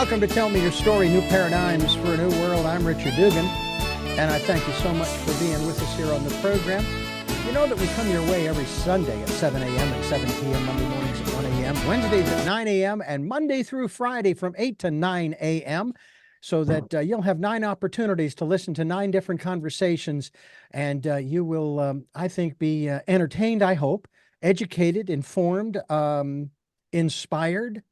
Welcome to Tell Me Your Story, New Paradigms for a New World. I'm Richard Dugan, and I thank you so much for being with us here on the program. You know that we come your way every Sunday at 7 a.m. and 7 p.m., Monday mornings at 1 a.m., Wednesdays at 9 a.m., and Monday through Friday from 8 to 9 a.m., so that you'll have 9 opportunities to listen to 9 different conversations, and you will, I think, be entertained, I hope, educated, informed, inspired,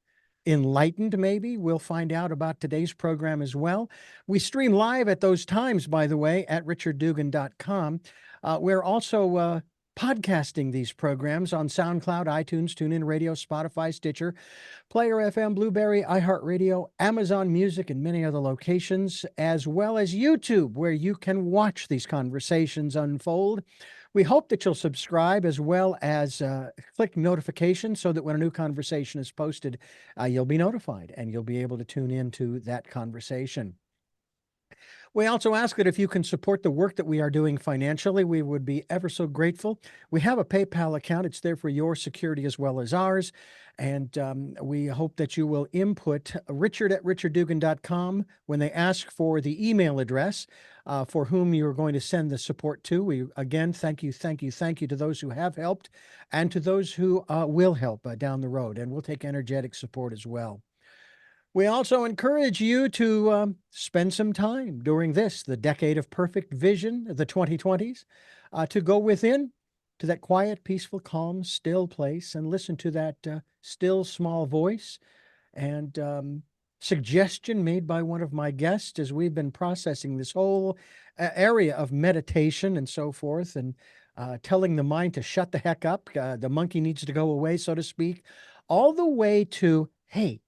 enlightened, maybe. We'll find out about today's program as well. We stream live at those times, by the way, at richarddugan.com. We're also podcasting these programs on SoundCloud, iTunes, TuneIn Radio, Spotify, Stitcher, Player FM, Blueberry, iHeartRadio, Amazon Music, and many other locations, as well as YouTube, where you can watch these conversations unfold. We hope that you'll subscribe as well as click notifications so that when a new conversation is posted, you'll be notified and you'll be able to tune into that conversation. We also ask that if you can support the work that we are doing financially, we would be ever so grateful. We have a PayPal account. It's there for your security as well as ours. And we hope that you will input richard@richarddugan.com when they ask for the email address for whom you're going to send the support to. We, again, thank you to those who have helped and to those who will help down the road. And we'll take energetic support as well. We also encourage you to spend some time during the decade of perfect vision, the 2020s, to go within to that quiet, peaceful, calm, still place and listen to that still, small voice and suggestion made by one of my guests as we've been processing this whole area of meditation and so forth and telling the mind to shut the heck up. The monkey needs to go away, so to speak, all the way to, hey,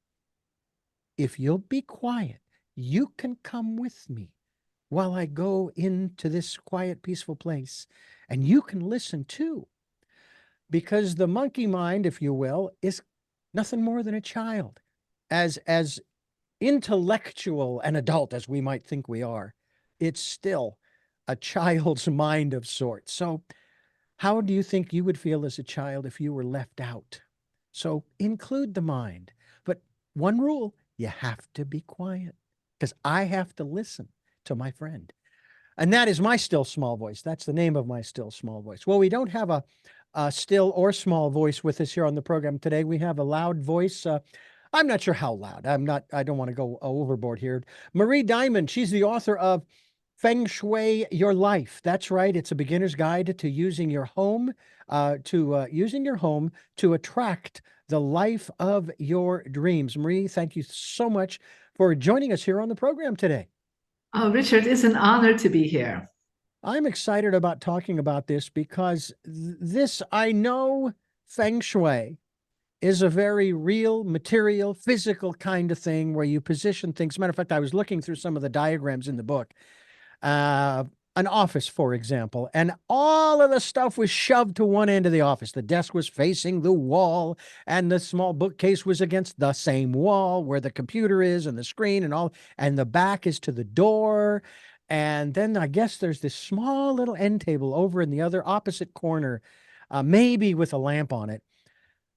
if you'll be quiet, you can come with me while I go into this quiet, peaceful place, and you can listen too. Because the monkey mind, if you will, is nothing more than a child. As intellectual and adult as we might think we are, it's still a child's mind of sorts. So how do you think you would feel as a child if you were left out? So include the mind. But one rule, you have to be quiet because I have to listen to my friend. And that is my still small voice. That's the name of my still small voice. Well, we don't have a still or small voice with us here on the program today. We have a loud voice. I'm not sure how loud. I don't want to go overboard here. Marie Diamond, she's the author of Feng Shui Your Life. That's right. It's a beginner's guide to using your home, to attract the life of your dreams. Marie, thank you so much for joining us here on the program today. Oh, Richard, it's an honor to be here. I'm excited about talking about this because I know Feng Shui is a very real, material, physical kind of thing where you position things. As a matter of fact, I was looking through some of the diagrams in the book. An office, for example, and all of the stuff was shoved to one end of the office. The desk was facing the wall, and the small bookcase was against the same wall where the computer is and the screen and all, and the back is to the door. And then I guess there's this small little end table over in the other opposite corner, maybe with a lamp on it.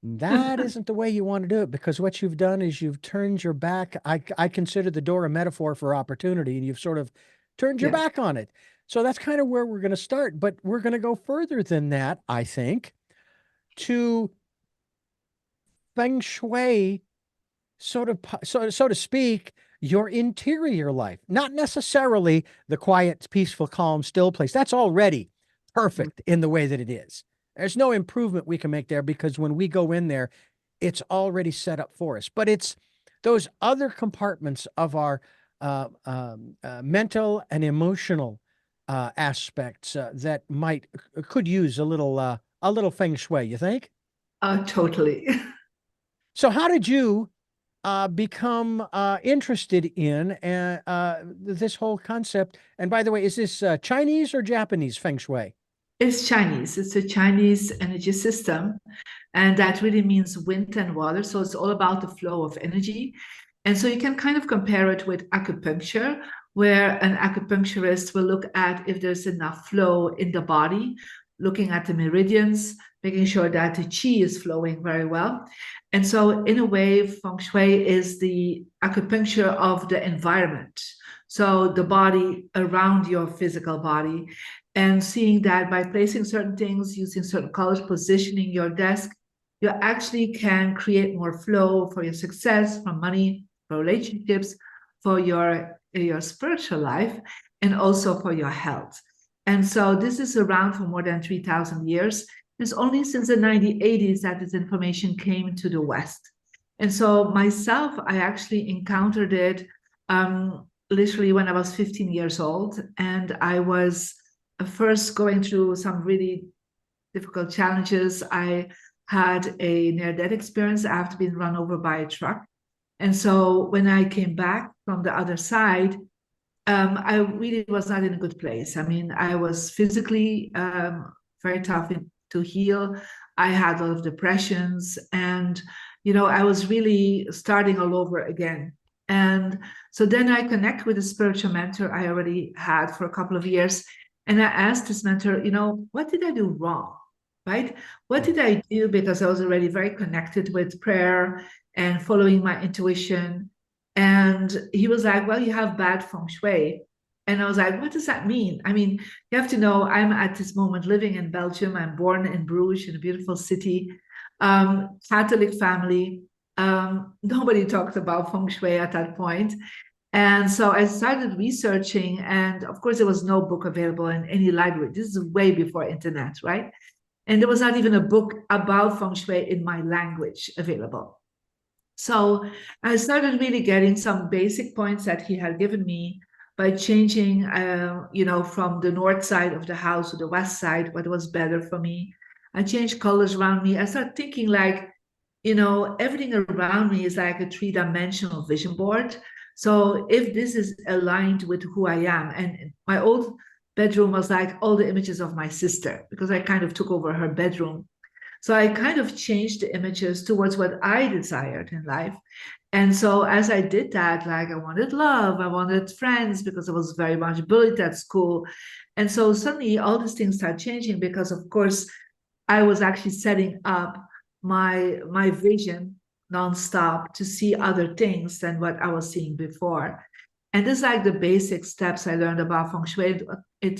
That isn't the way you want to do it, because what you've done is you've turned your back. I consider the door a metaphor for opportunity, and you've sort of turned your back on it. So that's kind of where we're going to start, but we're going to go further than that, I think, to Feng Shui, so to speak, your interior life, not necessarily the quiet, peaceful, calm, still place. That's already perfect in the way that it is. There's no improvement we can make there because when we go in there, it's already set up for us. But it's those other compartments of our mental and emotional aspects that could use a little Feng Shui, you think? Totally. So how did you become interested in this whole concept? And by the way, is this Chinese or Japanese Feng Shui? It's Chinese. It's a Chinese energy system, and that really means wind and water. So it's all about the flow of energy. And so you can kind of compare it with acupuncture, where an acupuncturist will look at if there's enough flow in the body, looking at the meridians, making sure that the qi is flowing very well. And so in a way, Feng Shui is the acupuncture of the environment. So the body around your physical body, and seeing that by placing certain things, using certain colors, positioning your desk, you actually can create more flow for your success, for money, for relationships, for your spiritual life, and also for your health. And so this is around for more than 3,000 years. It's only since the 1980s that this information came to the West. And so myself, I actually encountered it literally when I was 15 years old. And I was first going through some really difficult challenges. I had a near-death experience after being run over by a truck. And so when I came back from the other side, I really was not in a good place. I mean, I was physically very tough to heal. I had a lot of depressions, and I was really starting all over again. And so then I connect with a spiritual mentor I already had for a couple of years, and I asked this mentor, what did I do wrong, right? What did I do? Because I was already very connected with prayer and following my intuition. And he was like, well, you have bad feng shui. And I was like, what does that mean? I mean, you have to know, I'm at this moment living in Belgium. I'm born in Bruges, in a beautiful city, Catholic family. Nobody talked about feng shui at that point. And so I started researching, and of course, there was no book available in any library. This is way before internet, right? And there was not even a book about feng shui in my language available. So I started really getting some basic points that he had given me by changing, from the north side of the house to the west side, what was better for me. I changed colors around me. I started thinking like, everything around me is like a three-dimensional vision board. So if this is aligned with who I am, and my old bedroom was like all the images of my sister, because I kind of took over her bedroom. So I kind of changed the images towards what I desired in life. And so as I did that, like I wanted love, I wanted friends, because I was very much bullied at school. And so suddenly all these things start changing, because of course I was actually setting up my vision nonstop to see other things than what I was seeing before. And this is like the basic steps I learned about Feng Shui. It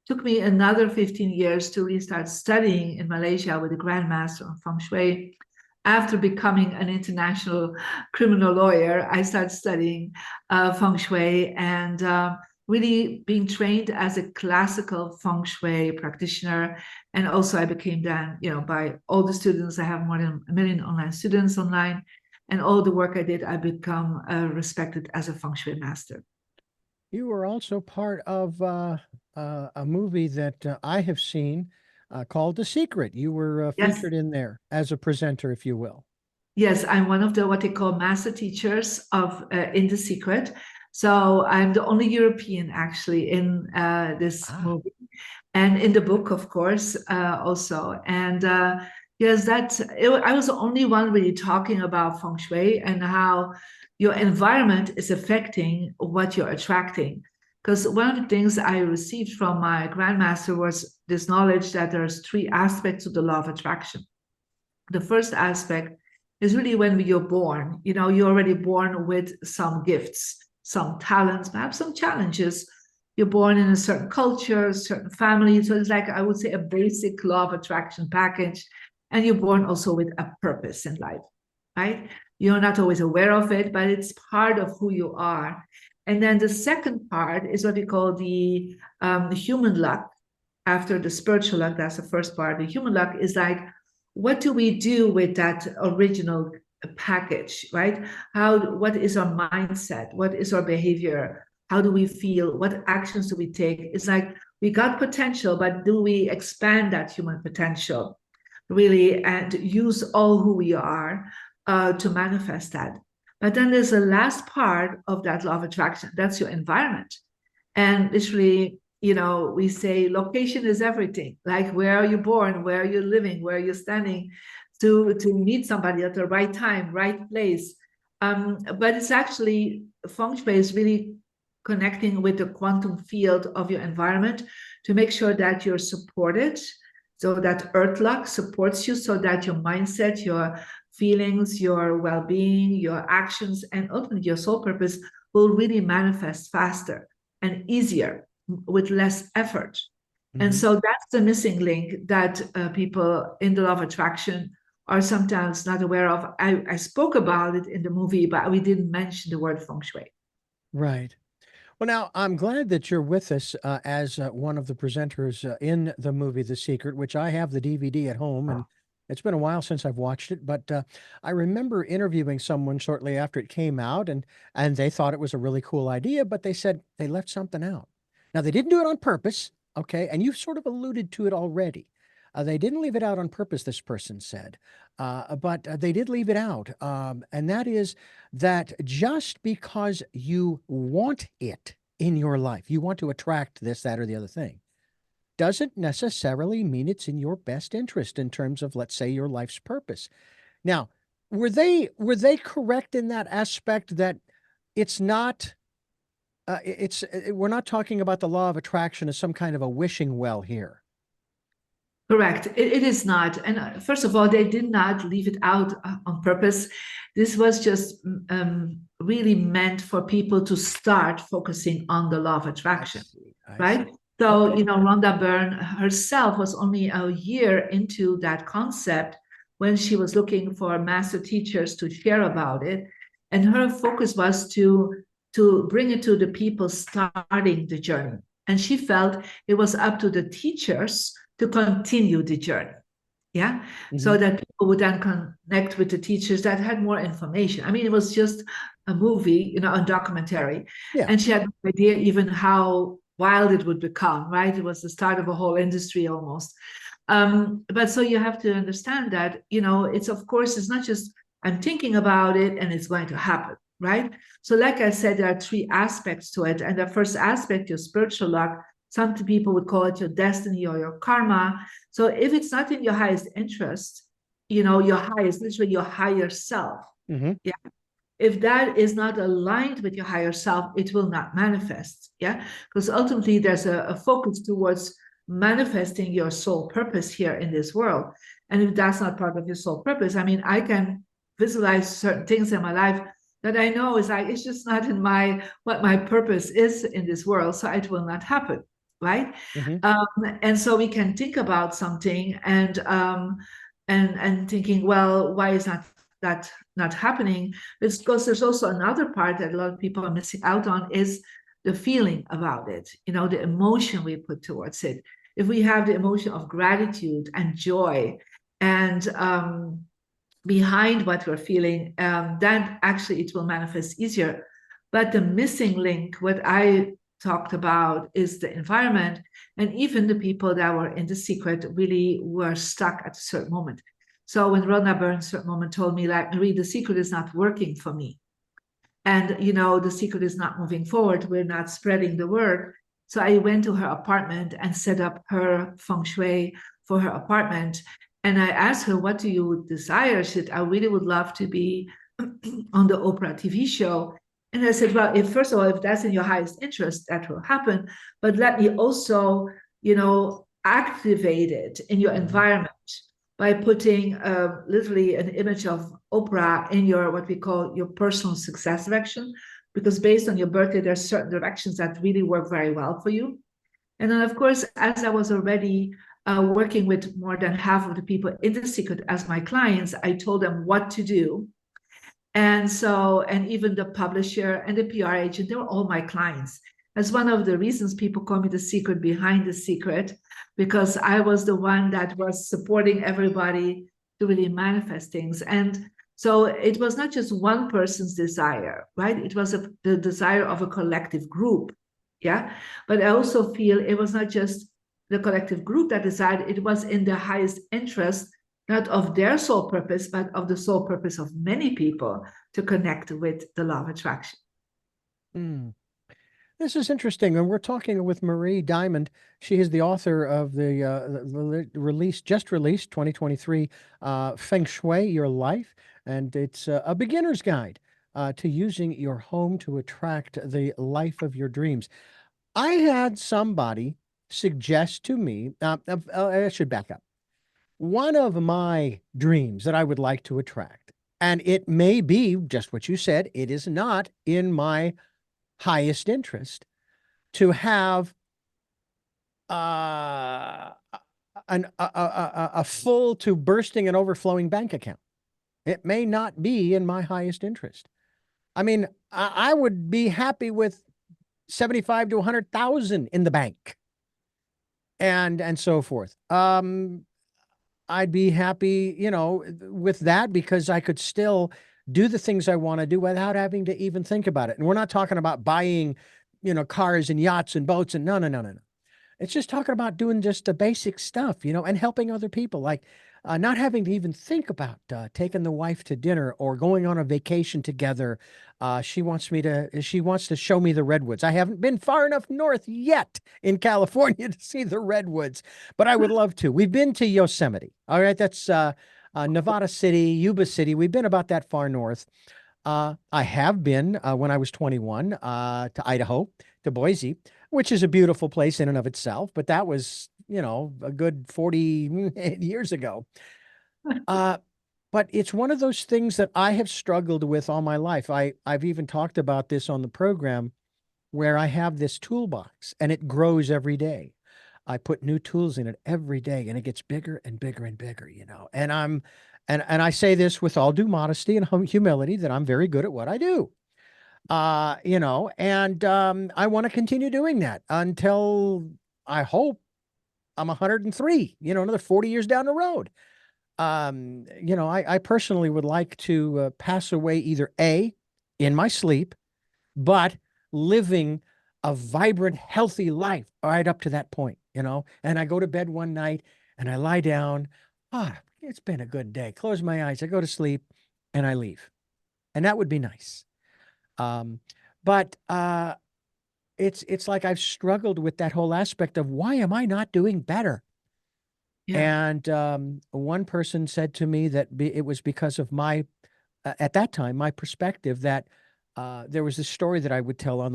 took me another 15 years to really start studying in Malaysia with a grandmaster on Feng Shui. After becoming an international criminal lawyer, I started studying Feng Shui and really being trained as a classical Feng Shui practitioner. And also I became then, by all the students, I have more than 1 million online students online. And all the work I did, I become respected as a Feng Shui master. You were also part of a movie that I have seen called The Secret. You were Yes. featured in there as a presenter, if you will. Yes, I'm one of the what they call master teachers of in The Secret. So I'm the only European actually in this movie, and in the book, of course, also. And yes, I was the only one really talking about Feng Shui and how your environment is affecting what you're attracting. Because one of the things I received from my grandmaster was this knowledge that there's 3 aspects of the law of attraction. The first aspect is really when you're born. You're already born with some gifts, some talents, perhaps some challenges. You're born in a certain culture, a certain family. So it's like, I would say, a basic law of attraction package. And you're born also with a purpose in life, right? You're not always aware of it, but it's part of who you are. And then the second part is what we call the human luck. After the spiritual luck, that's the first part. The human luck is like, what do we do with that original package, right? What is our mindset? What is our behavior? How do we feel? What actions do we take? It's like we got potential, but do we expand that human potential really and use all who we are to manifest that? But then there's the last part of that law of attraction. That's your environment. And literally, we say location is everything. Like, where are you born? Where are you living? Where are you standing to meet somebody at the right time, right place? But it's actually, Feng Shui is really connecting with the quantum field of your environment to make sure that you're supported, So that earth luck supports you so that your mindset, your feelings, your well-being, your actions, and ultimately your soul purpose will really manifest faster and easier with less effort. And Mhm. so that's the missing link that people in the law of attraction are sometimes not aware of. I spoke about it in the movie, but we didn't mention the word feng shui. Right. Well, now I'm glad that you're with us as one of the presenters in the movie The Secret, which I have the DVD at home, and it's been a while since I've watched it. But I remember interviewing someone shortly after it came out, and they thought it was a really cool idea, but they said they left something out. Now they didn't do it on purpose, okay? And you've sort of alluded to it already. They didn't leave it out on purpose, this person said, but they did leave it out, and that is that just because you want it in your life, you want to attract this, that, or the other thing, doesn't necessarily mean it's in your best interest in terms of, let's say, your life's purpose. Now, were they correct in that aspect that it's not we're not talking about the law of attraction as some kind of a wishing well here? Correct. It is not. And first of all, they did not leave it out on purpose. This was just really meant for people to start focusing on the law of I attraction, see. I right? see. So, Okay. Rhonda Byrne herself was only a year into that concept when she was looking for master teachers to share about it. And her focus was to bring it to the people starting the journey. And she felt it was up to the teachers to continue the journey. Yeah. So Hmm. that people would then connect with the teachers that had more information. I mean, it was just a movie, a documentary. Yeah. And she had no idea even how wild it would become, right? It was the start of a whole industry almost. But so you have to understand that, it's of course, it's not just I'm thinking about it and it's going to happen, right? So, like I said, there are three aspects to it. And the first aspect, your spiritual luck, some people would call it your destiny or your karma. So if it's not in your highest interest, your highest, literally your higher self, Hmm. yeah. If that is not aligned with your higher self, it will not manifest. Yeah. Because ultimately there's a focus towards manifesting your soul purpose here in this world. And if that's not part of your soul purpose, I mean, I can visualize certain things in my life that I know is like it's just not in what my purpose is in this world. So it will not happen. Right. Hmm. And so we can think about something and thinking, well, why is that not happening? It's because there's also another part that a lot of people are missing out on is the feeling about it, the emotion we put towards it. If we have the emotion of gratitude and joy and behind what we're feeling, then actually it will manifest easier. But the missing link, what I talked about, is the environment. And even the people that were in the secret really were stuck at a certain moment. So when Rhonda Byrne, certain moment, told me, like, Marie, the secret is not working for me. And, the secret is not moving forward. We're not spreading the word. So I went to her apartment and set up her feng shui for her apartment. And I asked her, what do you desire? She said, I really would love to be on the Oprah TV show. And I said, well, first of all, if that's in your highest interest, that will happen. But let me also, activate it in your Hmm. environment by putting literally an image of Oprah in your what we call your personal success direction, because based on your birthday, there's certain directions that really work very well for you. And then, of course, as I was already working with more than half of the people in the secret as my clients, I told them what to do. And so, and even the publisher and the PR agent, they were all my clients. That's one of the reasons people call me the secret behind the secret, because I was the one that was supporting everybody to really manifest things. And so it was not just one person's desire, right? It was the desire of a collective group. Yeah. But I also feel it was not just the collective group that decided, it was in their highest interest, not of their sole purpose, but of the sole purpose of many people to connect with the law of attraction. Mm. This is interesting, and we're talking with Marie Diamond. She is the author of just released 2023 Feng Shui Your Life, and it's a beginner's guide to using your home to attract the life of your dreams. I had somebody suggest to me, I should back up. one of my dreams that I would like to attract, and it may be just what you said, it is not in my highest interest to have uh, a full to bursting and overflowing bank account. It may not be in my highest interest. I mean, I would be happy with 75 to 100,000 in the bank and so forth. I'd be happy, with that because I could still do the things I want to do without having to even think about it. And we're not talking about buying, cars and yachts and boats and no, no, no, no, no. It's just talking about doing just the basic stuff, and helping other people, like not having to even think about taking the wife to dinner or going on a vacation together. She wants to show me the redwoods. I haven't been far enough north yet in California to see the redwoods, but I would love to. We've been to Yosemite. All right. That's Nevada City, Yuba City. We've been about that far north. I have been when I was 21 to Idaho, to Boise, which is a beautiful place in and of itself, but that was, a good 40 years ago. Uh, but it's one of those things that I have struggled with all my life. I've even talked about this on the program where I have this toolbox and it grows every day. I put new tools in it every day and it gets bigger and bigger and bigger, And and I say this with all due modesty and humility that I'm very good at what I do. And I want to continue doing that until I hope I'm 103, another 40 years down the road. I personally would like to pass away either A, in my sleep, but living a vibrant, healthy life right up to that point, and I go to bed one night and I lie down. It's been a good day. Close my eyes. I go to sleep and I leave. And that would be nice. But it's like I've struggled with that whole aspect of why am I not doing better? Yeah. And one person said to me that it was because of my, at that time, my perspective that there was this story that I would tell on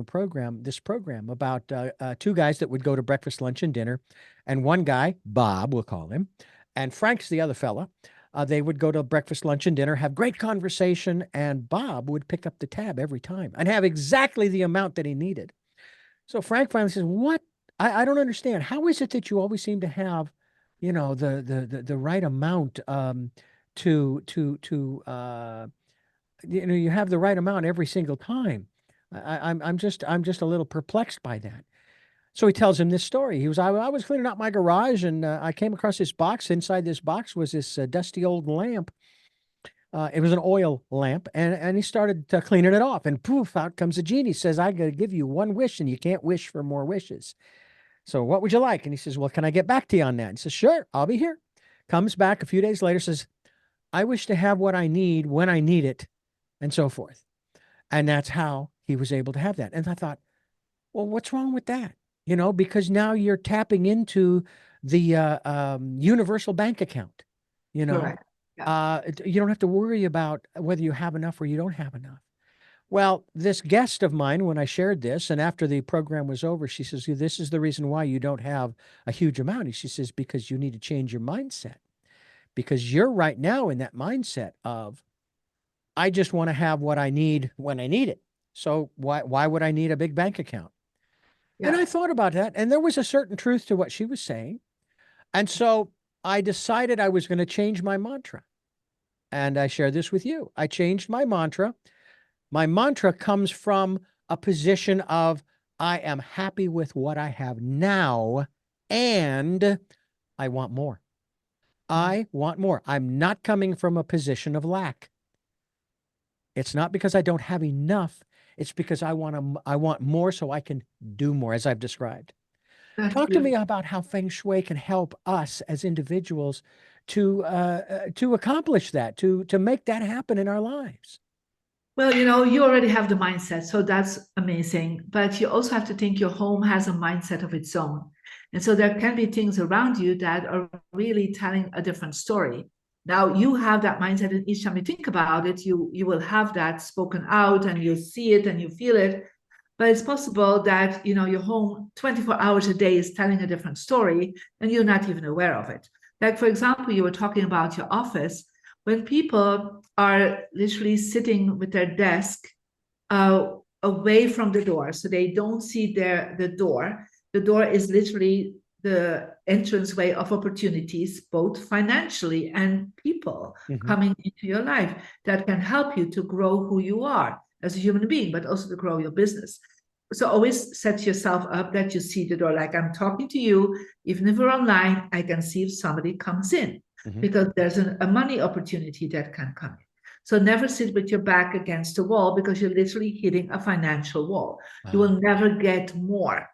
this program about two guys that would go to breakfast, lunch, and dinner. And one guy, Bob, we'll call him, and Frank's the other fella. They would go to breakfast, lunch, and dinner, have great conversation, and Bob would pick up the tab every time and have exactly the amount that he needed. So Frank finally says, "What? I don't understand. How is it that you always seem to have, the right amount to you have the right amount every single time. I'm just a little perplexed by that." So he tells him this story. I was cleaning out my garage and I came across this box. Inside this box was this dusty old lamp. It was an oil lamp, and he started cleaning it off. And poof, out comes a genie. Says, "I got to give you one wish, and you can't wish for more wishes. So what would you like?" And he says, "Well, can I get back to you on that?" And he says, "Sure, I'll be here." Comes back a few days later, says, "I wish to have what I need when I need it," and so forth. And that's how he was able to have that. And I thought, well, what's wrong with that? Because now you're tapping into the universal bank account. You know, Correct. Yeah. you don't have to worry about whether you have enough or you don't have enough. Well, this guest of mine, when I shared this, and after the program was over, she says, "This is the reason why you don't have a huge amount." She says, "Because you need to change your mindset. Because you're right now in that mindset of, I just want to have what I need when I need it. So why would I need a big bank account?" And Yeah. I thought about that, and there was a certain truth to what she was saying. And so I decided I was going to change my mantra. And I share this with you. I changed my mantra. My mantra comes from a position of, I am happy with what I have now, and I want more. I want more. I'm not coming from a position of lack. It's not because I don't have enough. It's because I want more so I can do more, as I've described. That's Talk to me beautiful. about how Feng Shui can help us as individuals to accomplish that, to make that happen in our lives. Well, you already have the mindset, so that's amazing. But you also have to think your home has a mindset of its own. And so there can be things around you that are really telling a different story. Now you have that mindset, and each time you think about it, you will have that spoken out and you see it and you feel it. But it's possible that your home 24 hours a day is telling a different story and you're not even aware of it. Like, for example, you were talking about your office. When people are literally sitting with their desk away from the door, so they don't see the door. The door is literally the entranceway of opportunities, both financially and people coming into your life that can help you to grow who you are as a human being, but also to grow your business. So always set yourself up that you see the door. Like, I'm talking to you, even if we're online, I can see if somebody comes in, because there's a money opportunity that can come in. So never sit with your back against the wall, because you're literally hitting a financial wall. You will never get more.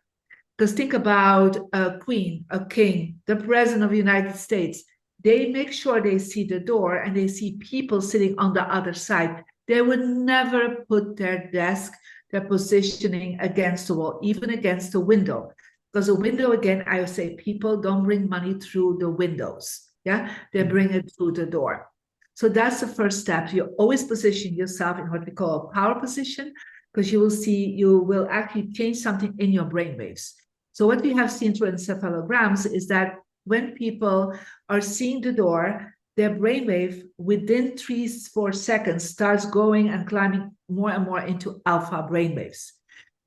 Because think about a queen, a king, the president of the United States. They make sure they see the door and they see people sitting on the other side. They would never put their desk, their positioning against the wall, even against the window. Because a window, again, I would say people don't bring money through the windows. Yeah, they bring it through the door. So that's the first step. You always position yourself in what we call a power position, because you will see, you will actually change something in your brainwaves. So what we have seen through encephalograms is that when people are seeing the door, their brainwave within 3-4 seconds starts going and climbing more and more into alpha brainwaves.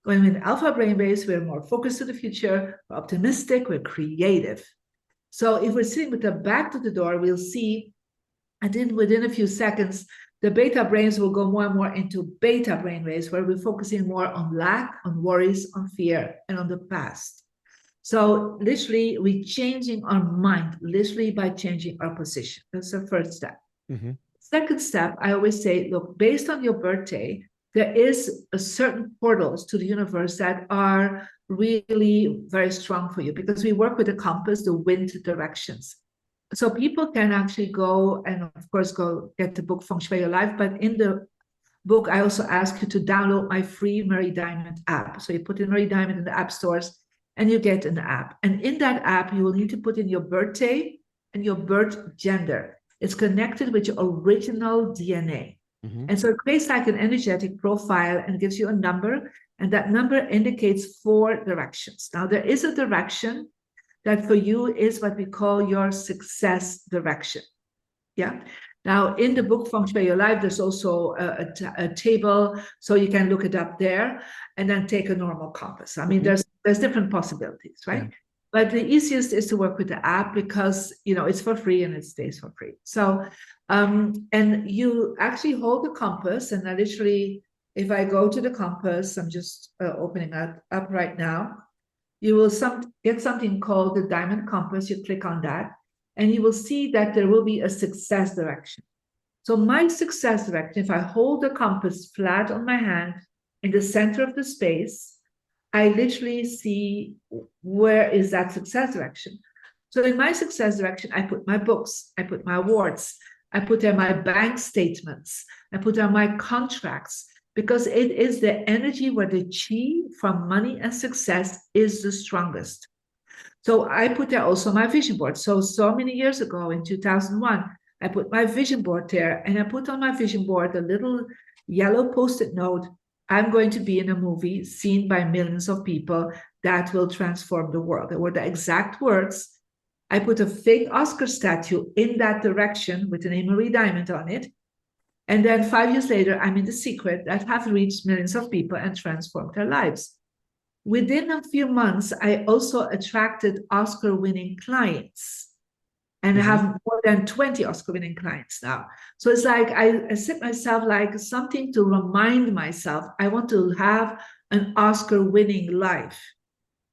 When we're in alpha brainwaves, we're more focused to the future, we're optimistic, we're creative. So if we're sitting with the back to the door, we'll see, and then within a few seconds, the beta brains will go more and more into beta brainwaves, where we're focusing more on lack, on worries, on fear, and on the past. So literally, we're changing our mind, literally by changing our position. That's the first step. Second step, I always say, look, based on your birthday, there is a certain portals to the universe that are really very strong for you, because we work with the compass, the wind directions. So people can actually go and, of course, go get the book Feng Shui Your Life. But in the book, I also ask you to download my free Marie Diamond app. So you put in Marie Diamond in the app stores and you get an app. And in that app, you will need to put in your birthday and your birth gender. It's connected with your original DNA. And so it creates like an energetic profile and gives you a number. And that number indicates 4 directions. Now, there is a direction that for you is what we call your success direction. Yeah. Now, in the book Feng Shui Your Life, there's also a table, so you can look it up there and then take a normal compass. I mean, there's different possibilities, right? Yeah. But the easiest is to work with the app, because, you know, it's for free and it stays for free. So, and you actually hold the compass, and I literally, if I go to the compass, I'm just opening it up right now. You will get something called the Diamond Compass. You click on that, and you will see that there will be a success direction. So my success direction, if I hold the compass flat on my hand in the center of the space, I literally see where is that success direction. So in my success direction, I put my books, I put my awards, I put there my bank statements, I put there my contracts, because it is the energy where the chi from money and success is the strongest. So I put there also my vision board. So many years ago in 2001, I put my vision board there, and I put on my vision board a little yellow Post-it note. I'm going to be in a movie seen by millions of people that will transform the world. They were the exact words. I put a fake Oscar statue in that direction with the name Marie Diamond on it. And then 5 years later, I'm in The Secret that have reached millions of people and transformed their lives. Within a few months, I also attracted Oscar-winning clients. And I have more than 20 Oscar-winning clients now. So it's like I set myself like something to remind myself, I want to have an Oscar-winning life.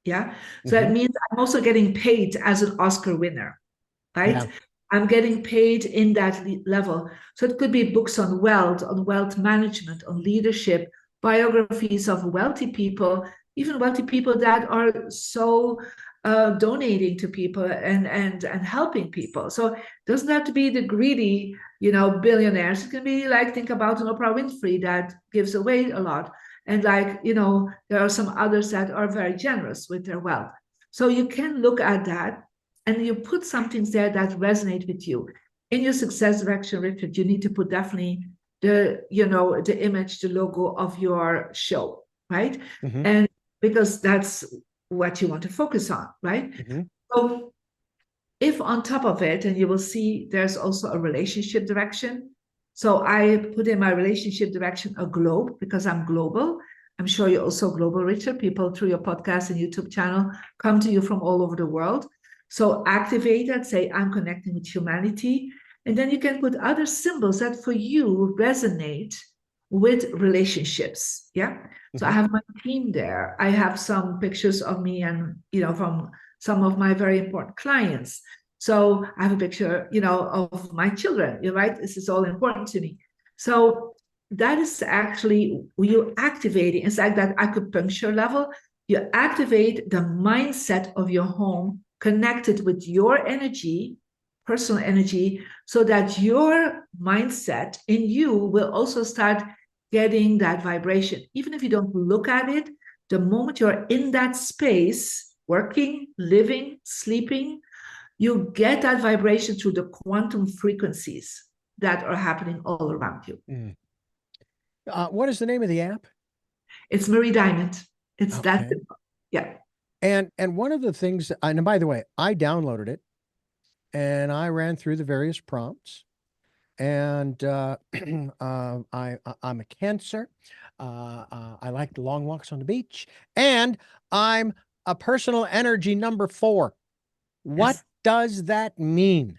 Yeah. So that means I'm also getting paid as an Oscar winner, right? Yeah. I'm getting paid in that level. So it could be books on wealth management, on leadership, biographies of wealthy people, even wealthy people that are so donating to people and helping people. So it doesn't have to be the greedy, billionaires. It can be like, think about an Oprah Winfrey that gives away a lot. And there are some others that are very generous with their wealth. So you can look at that and you put some things there that resonate with you. In your success direction, Richard, you need to put definitely the image, the logo of your show, right? And because that's what you want to focus on, right? So if on top of it, and you will see there's also a relationship direction. So I put in my relationship direction a globe because I'm global. I'm sure you're also global, Richard. People through your podcast and YouTube channel come to you from all over the world. So activate that, say, I'm connecting with humanity. And then you can put other symbols that for you resonate with relationships. Yeah. So I have my team there. I have some pictures of me and, from some of my very important clients. So I have a picture, of my children. You're right. This is all important to me. So that is actually you activating. It's like that acupuncture level. You activate the mindset of your home connected with your energy, personal energy, so that your mindset in you will also start getting that vibration. Even if you don't look at it, the moment you're in that space, working, living, sleeping, you get that vibration through the quantum frequencies that are happening all around you. What is the name of the app? It's Marie Diamond. It's Okay. that simple. Yeah. And one of the things, and by the way, I downloaded it and I ran through the various prompts. And I'm a Cancer. I like the long walks on the beach, and I'm a personal energy number 4. What Yes. does that mean?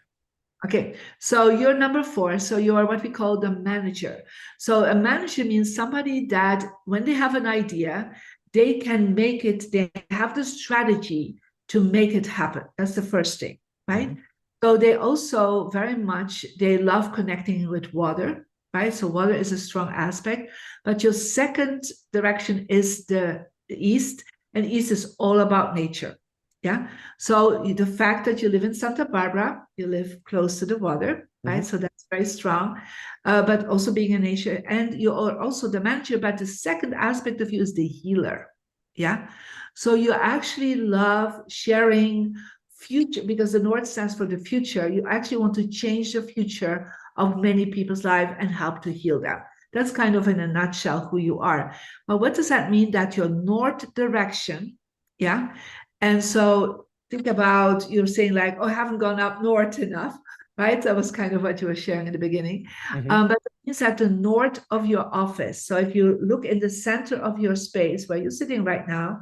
Okay, so you're number 4. So you are what we call the manager. So a manager means somebody that when they have an idea, they can make it, they have the strategy to make it happen. That's the first thing, right? So they also very much, they love connecting with water, right? So water is a strong aspect, but your second direction is the east, and east is all about nature. Yeah. So the fact that you live in Santa Barbara, you live close to the water, right? So that's very strong. But also being in nature, and you are also the manager, but the second aspect of you is the healer. Yeah. So you actually love sharing future, because the North stands for the future. You actually want to change the future of many people's lives and help to heal them. That's kind of in a nutshell who you are. But what does that mean? That your North direction, yeah. And so think about, you're saying like, oh, I haven't gone up north enough, right? That was kind of what you were sharing in the beginning. But it means at the north of your office. So if you look in the center of your space where you're sitting right now,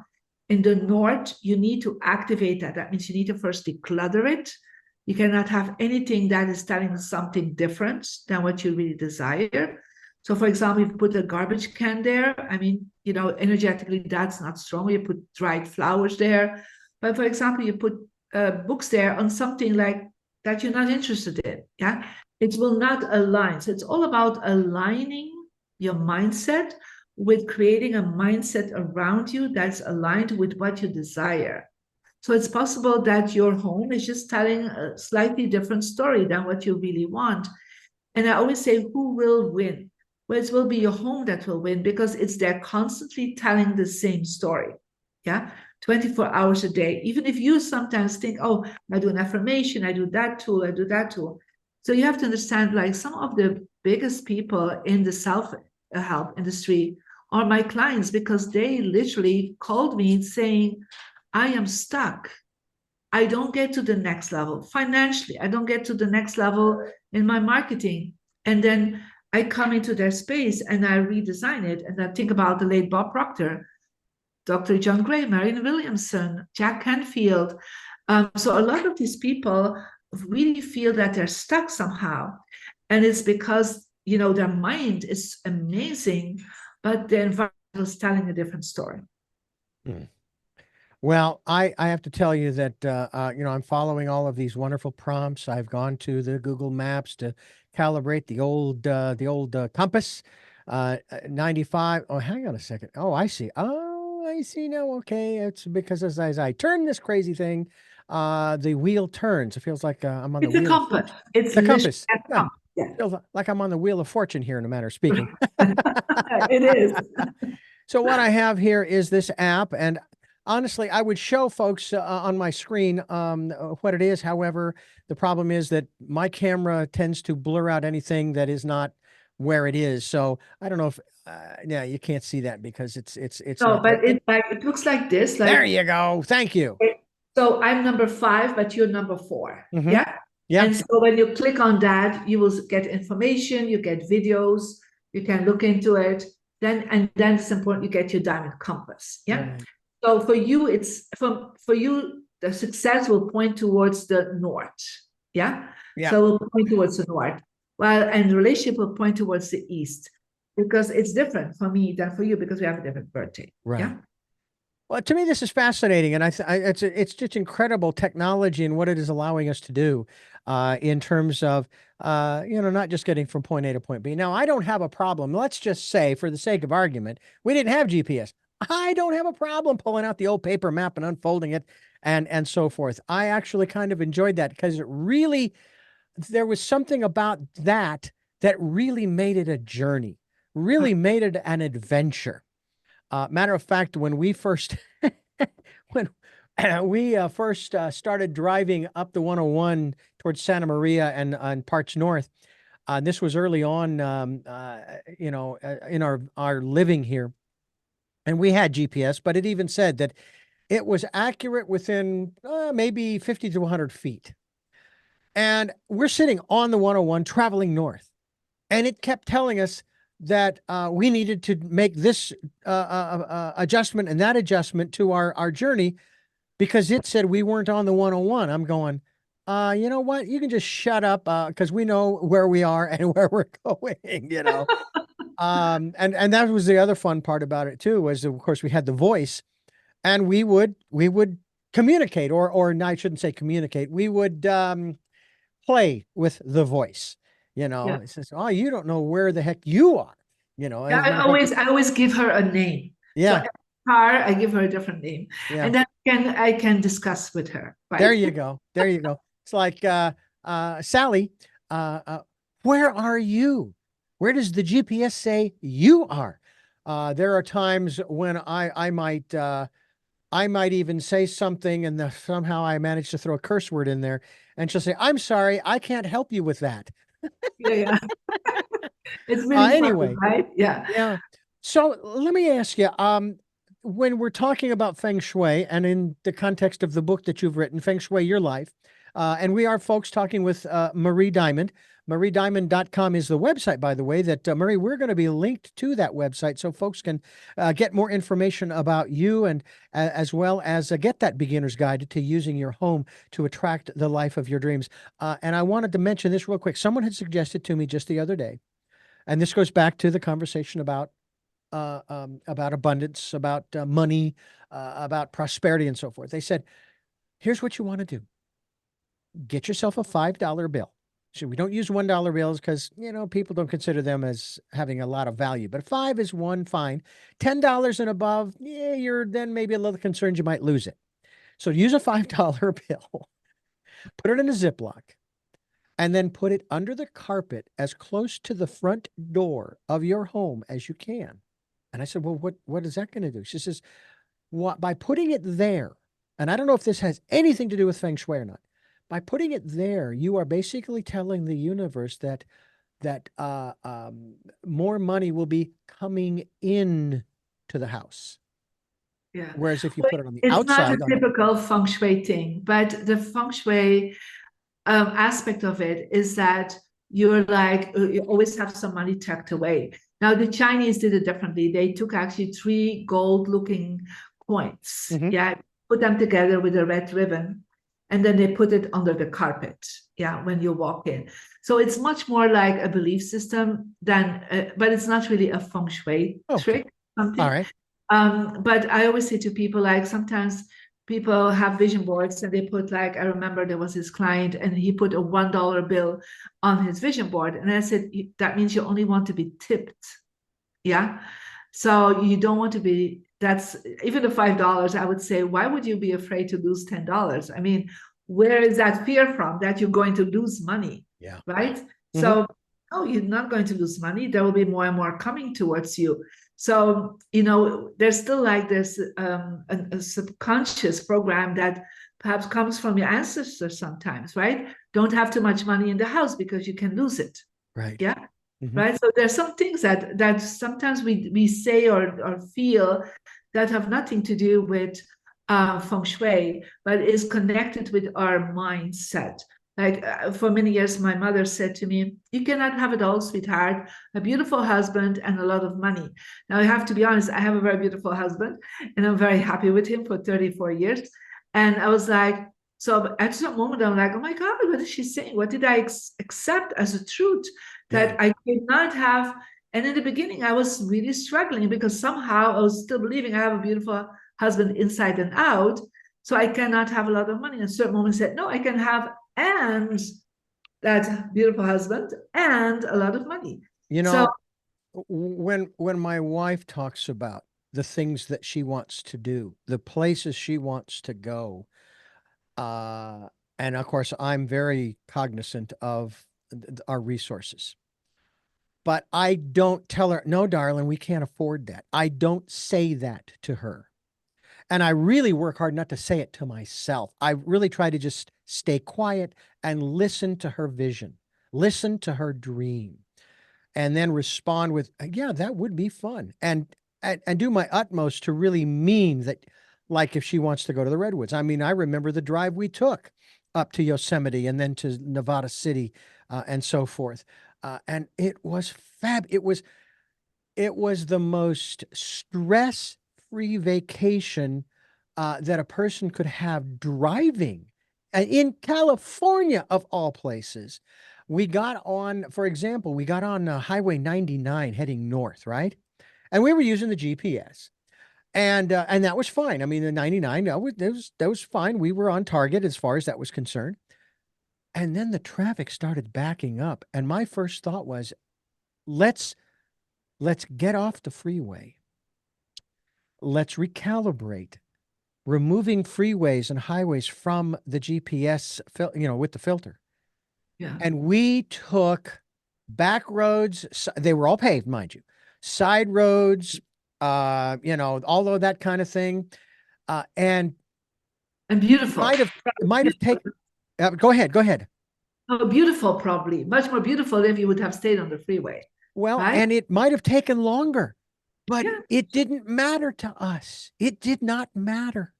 in the north, you need to activate that. That means you need to first declutter it. You cannot have anything that is telling something different than what you really desire. So, for example, if you put a garbage can there, I mean, energetically, that's not strong. You put dried flowers there. But for example, you put books there on something like that you're not interested in. Yeah. It will not align. So it's all about aligning your mindset with creating a mindset around you that's aligned with what you desire. So it's possible that your home is just telling a slightly different story than what you really want. And I always say, who will win? Well, it will be your home that will win, because it's there constantly telling the same story. Yeah. 24 hours a day. Even if you sometimes think, oh, I do an affirmation, I do that tool, I do that tool. So you have to understand, like, some of the biggest people in the self-help industry are my clients, because they literally called me saying, I am stuck. I don't get to the next level financially. I don't get to the next level in my marketing. And then I come into their space and I redesign it. And I think about the late Bob Proctor, Dr. John Gray, Marianne Williamson, Jack Canfield. So a lot of these people really feel that they're stuck somehow. And it's because, their mind is amazing, but the environment is telling a different story. Well, I have to tell you that, I'm following all of these wonderful prompts. I've gone to the Google Maps to calibrate the old compass, 95. Oh, hang on a second. Oh, I see. Oh, I see now. Okay. It's because as I turn this crazy thing, the wheel turns. It feels like I'm on the It's a wheel of compass. fortune. It's The literally compass. a Yeah. compass. Yeah. Feels like I'm on the wheel of fortune here in a manner of speaking. It is. So what I have here is this app, and honestly, I would show folks on my screen what it is. However, the problem is that my camera tends to blur out anything that is not where it is. So I don't know if, yeah, you can't see that because it's No, not there. but it looks like this. There Like, you go. Thank you. So I'm number 5, but you're number 4. Mm-hmm. Yeah. Yeah. And so when you click on that, you will get information, you get videos, you can look into it. Then it's important you get your diamond compass. Yeah. Right. So for you, for you, the success will point towards the north. Yeah. Yeah. So we'll point towards the north. And the relationship will point towards the east, because it's different for me than for you, because we have a different birthday. Right. Yeah. Well, to me, this is fascinating, and it's just incredible technology and what it is allowing us to do, in terms of, not just getting from point A to point B. Now, I don't have a problem. Let's just say, for the sake of argument, we didn't have GPS. I don't have a problem pulling out the old paper map and unfolding it, and so forth. I actually kind of enjoyed that, because there was something about that really made it a journey, really made it an adventure. Matter of fact, when we first when we first started driving up the 101 towards Santa Maria and parts north, this was early on, in our living here, and we had GPS, but it even said that it was accurate within maybe 50 to 100 feet. And we're sitting on the 101 traveling north, and it kept telling us that we needed to make this adjustment and that adjustment to our journey, because it said we weren't on the 101. I'm going, you know what? You can just shut up, because we know where we are and where we're going. And that was the other fun part about it too, was of course we had the voice, and we would communicate, or I shouldn't say communicate. We would play with the voice. Yeah. It says, "Oh, you don't know where the heck you are." Yeah, As a matter of fact, I always give her a name. So yeah, every car, I give her a different name, yeah. and then I can discuss with her. Right? There you go. There you go. It's like, Sally, where are you? Where does the GPS say you are? There are times when I might even say something, and somehow I manage to throw a curse word in there, and she'll say, "I'm sorry, I can't help you with that." Yeah. It's really funny, Anyway, right? Yeah. yeah. So let me ask you, when we're talking about Feng Shui, and in the context of the book that you've written, Feng Shui Your Life, and we are folks talking with Marie Diamond. MarieDiamond.com is the website, by the way, that Marie, we're going to be linked to that website so folks can get more information about you, and as well as get that beginner's guide to using your home to attract the life of your dreams. And I wanted to mention this real quick. Someone had suggested to me just the other day, and this goes back to the conversation about abundance, about money, about prosperity, and so forth. They said, here's what you want to do. Get yourself a $5 bill. So we don't use $1 bills because, people don't consider them as having a lot of value. But 5 is one, fine. $10 and above, yeah, you're then maybe a little concerned you might lose it. So use a $5 bill, put it in a Ziploc, and then put it under the carpet as close to the front door of your home as you can. And I said, well, what is that going to do? She says, by putting it there, and I don't know if this has anything to do with Feng Shui or not, by putting it there, you are basically telling the universe that more money will be coming in to the house. Yeah. Whereas if you put it on the It's outside, not a typical Feng Shui thing, but the Feng Shui aspect of it is that you always have some money tucked away. Now, the Chinese did it differently. They took actually 3 gold-looking coins, put them together with a red ribbon, and then they put it under the carpet, when you walk in. So it's much more like a belief system than, but it's not really a Feng Shui trick. Something. All right. But I always say to people, sometimes people have vision boards, and they put I remember there was this client, and he put a $1 bill on his vision board. And I said, that means you only want to be tipped. Yeah. So you don't want to be, that's even the $5, I would say, why would you be afraid to lose $10? I mean, where is that fear from that you're going to lose money? Yeah. Right. Mm-hmm. So, no, you're not going to lose money. There will be more and more coming towards you. So, there's still this a subconscious program that perhaps comes from your ancestors sometimes, right? Don't have too much money in the house because you can lose it. Right. Yeah. Mm-hmm. Right. So there's some things that sometimes we say or feel that have nothing to do with Feng Shui, but is connected with our mindset. Like for many years, my mother said to me, "You cannot have it all, sweetheart. A beautiful husband and a lot of money." Now, I have to be honest, I have a very beautiful husband and I'm very happy with him for 34 years. And I was like, so at some moment, I'm like, oh my God, what is she saying? What did I accept as a truth that I could not have? And in the beginning, I was really struggling because somehow I was still believing I have a beautiful husband inside and out. So I cannot have a lot of money. And certain moments said, no, I can have and that beautiful husband and a lot of money. You So know, when my wife talks about the things that she wants to do, the places she wants to go, uh, and of course, I'm very cognizant of our resources. But I don't tell her, no, darling, we can't afford that. I don't say that to her. And I really work hard not to say it to myself. I really try to just stay quiet and listen to her vision, listen to her dream, and then respond with, yeah, that would be fun. And do my utmost to really mean that, like if she wants to go to the Redwoods. I mean, I remember the drive we took up to Yosemite and then to Nevada City and so forth. And it was it was the most stress-free vacation that a person could have driving in California, of all places. We got on, for example, we got on Highway 99 heading north, right? And we were using the GPS, and that was fine. I mean, the 99, that was fine. We were on target as far as that was concerned. And then the traffic started backing up, and my first thought was, let's get off the freeway. Let's recalibrate, removing freeways and highways from the GPS, with the filter. yeah. And we took back roads. They were all paved, mind you, side roads, all of that kind of thing. And And beautiful. might have taken, go ahead. Oh, beautiful, probably. Much more beautiful if you would have stayed on the freeway. Well, Right? and it might have taken longer, but Yeah. it didn't matter to us. It did not matter.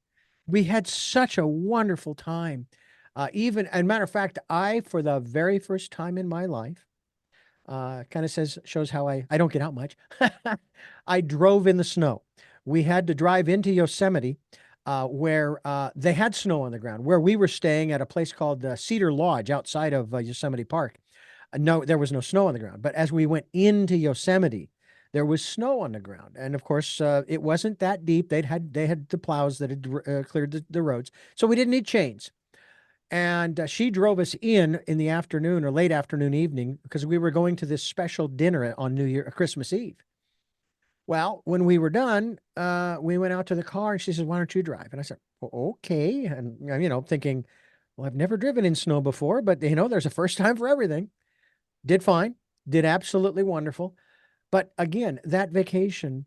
We had such a wonderful time. And matter of fact, for the very first time in my life, kind of shows how I don't get out much. I drove in the snow. We had to drive into Yosemite, where they had snow on the ground, where we were staying at a place called Cedar Lodge outside of Yosemite Park. No, there was no snow on the ground. But as we went into Yosemite, there was snow on the ground, and of course, it wasn't that deep. They had the plows that had cleared the roads, so we didn't need chains. And she drove us in the afternoon or late afternoon, evening, because we were going to this special dinner on Christmas Eve. Well, when we were done, we went out to the car, and she says, "Why don't you drive?" And I said, "Well, okay." And thinking, well, I've never driven in snow before, but there's a first time for everything. Did fine, did absolutely wonderful. But again, that vacation,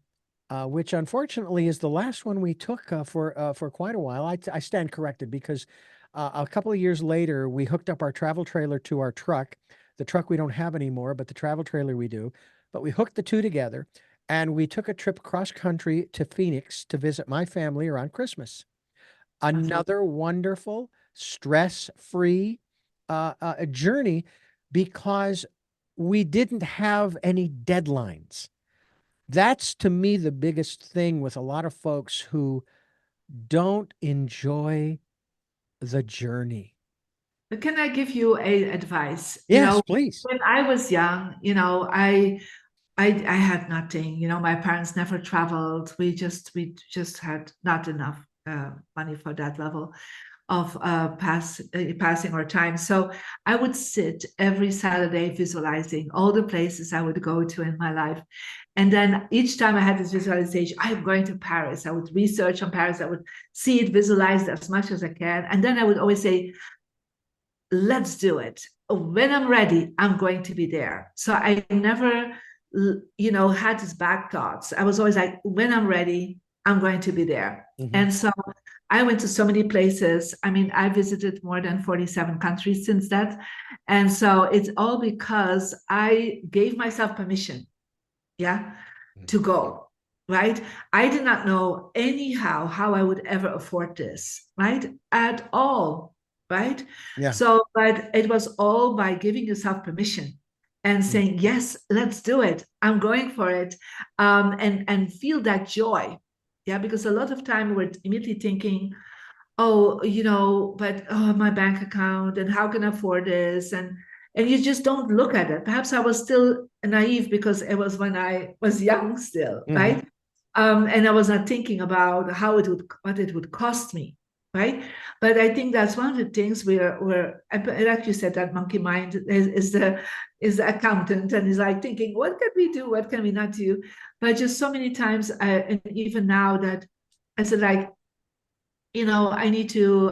which unfortunately is the last one we took for quite a while, I stand corrected, because a couple of years later, we hooked up our travel trailer to our truck. The truck we don't have anymore, but the travel trailer we do. But we hooked the two together, and we took a trip cross country to Phoenix to visit my family around Christmas. Another wonderful, stress-free journey, because we didn't have any deadlines. That's, to me, the biggest thing with a lot of folks who don't enjoy the journey. But can I give you a advice? Yes, please. When I was young, I had nothing. My parents never traveled. We just had not enough money for that level of passing our time. So I would sit every Saturday visualizing all the places I would go to in my life. And then each time I had this visualization, I'm going to Paris. I would research on Paris. I would see it, visualize it as much as I can. And then I would always say, let's do it. When I'm ready, I'm going to be there. So I never, had these back thoughts. I was always like, when I'm ready, I'm going to be there. Mm-hmm. And so I went to so many places. I mean, I visited more than 47 countries since that. And so it's all because I gave myself permission, to go. right? I did not know anyhow how I would ever afford this, right? At all, right? Yeah. So, but it was all by giving yourself permission and Mm. saying, yes, let's do it. I'm going for it. And feel that joy. Yeah, because a lot of time we're immediately thinking, oh, but oh, my bank account and how can I afford this? And you just don't look at it. Perhaps I was still naive because it was when I was young still, Mm-hmm. right? And I was not thinking about what it would cost me, right? But I think that's one of the things where like you said, that monkey mind is the accountant and is like thinking, what can we do? What can we not do? But just so many times, and even now that I said, like, I need to.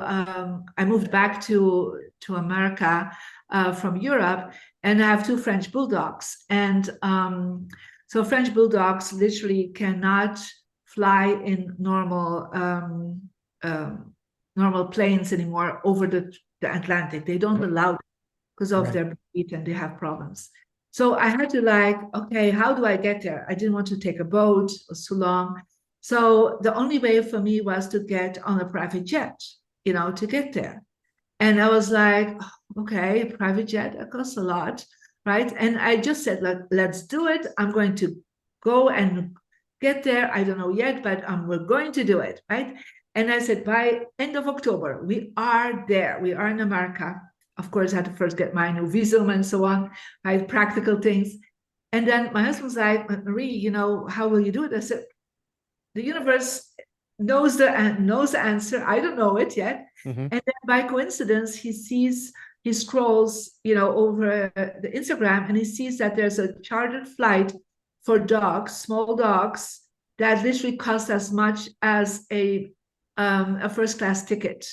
I moved back to America from Europe, and I have two French bulldogs, and so French bulldogs literally cannot fly in normal planes anymore over the Atlantic. They don't allow it because of Right. their breed, and they have problems. So I had to, like, okay, how do I get there? I didn't want to take a boat; it was too long. So the only way for me was to get on a private jet, to get there. And I was like, "Oh, okay, a private jet, that costs a lot, right?" And I just said, like, let's do it. I'm going to go and get there. I don't know yet, but we're going to do it, right? And I said, by end of October, we are there. We are in America. Of course, I had to first get my new visum and so on, right? Practical things. And then my husband's like, "But Marie, how will you do it?" I said, the universe knows the answer. I don't know it yet. Mm-hmm. And then by coincidence, he scrolls, over the Instagram, and he sees that there's a chartered flight for dogs, small dogs, that literally costs as much as a first class ticket.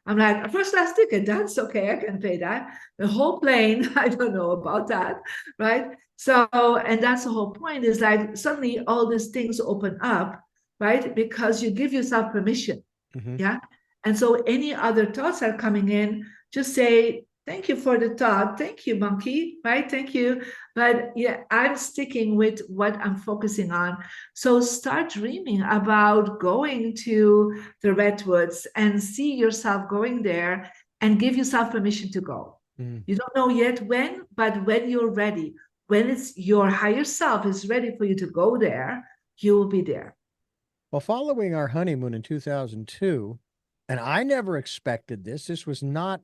I'm like, a first class ticket, that's okay, I can pay that. The whole plane, I don't know about that, right? So, and that's the whole point, is like suddenly all these things open up, right? Because you give yourself permission. Mm-hmm. Yeah. And so any other thoughts are coming in, just say, thank you for the thought. Thank you, monkey, right? Thank you. But yeah, I'm sticking with what I'm focusing on. So start dreaming about going to the redwoods and see yourself going there and give yourself permission to go. Mm. You don't know yet when, but when you're ready, when it's your higher self is ready for you to go there, you will be there. Well, following our honeymoon in 2002, and I never expected this, this was not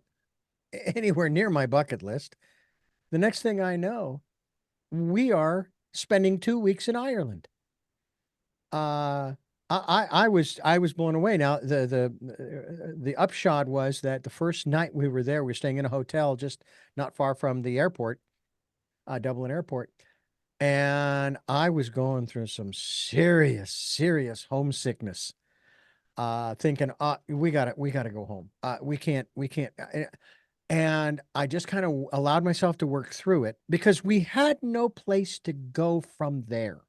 anywhere near my bucket list. The next thing I know, we are spending 2 weeks in Ireland. Uh, I was blown away. Now the upshot was that the first night we were there, we were staying in a hotel just not far from the airport, Dublin Airport, and I was going through some serious, serious homesickness. Thinking, we gotta go home. We can't. And I just kind of allowed myself to work through it because we had no place to go from there.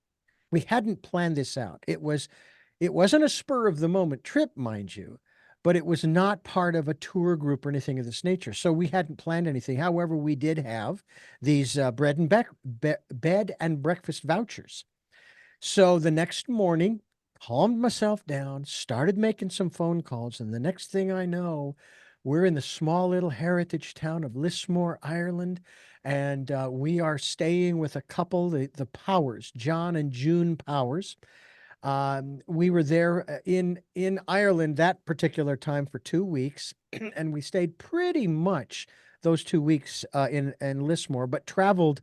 We hadn't planned this out. It wasn't a spur of the moment trip, mind you, but it was not part of a tour group or anything of this nature. So we hadn't planned anything. However, we did have these bed and breakfast vouchers. So the next morning, calmed myself down, started making some phone calls, and the next thing I know, we're in the small little heritage town of Lismore, Ireland, and we are staying with a couple, the Powers, John and June Powers. We were there in Ireland that particular time for 2 weeks, and we stayed pretty much those 2 weeks in Lismore, but traveled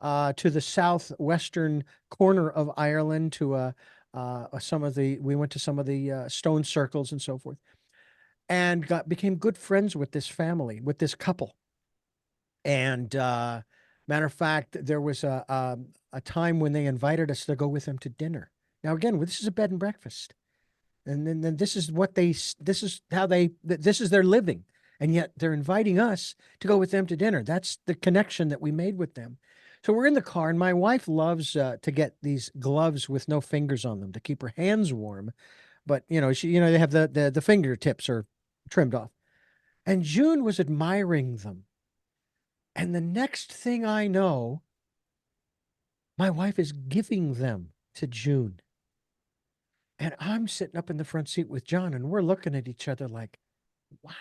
to the southwestern corner of Ireland to we went to some of the stone circles and so forth, and became good friends with this family, with this couple. And matter of fact, there was a time when they invited us to go with them to dinner. Now, again, this is a bed and breakfast, and then this is this is how this is their living, and yet they're inviting us to go with them to dinner. That's the connection that we made with them. So we're in the car, and my wife loves to get these gloves with no fingers on them to keep her hands warm. But they have the fingertips are trimmed off, and June was admiring them. And the next thing I know, my wife is giving them to June. And I'm sitting up in the front seat with John, and we're looking at each other like, wow,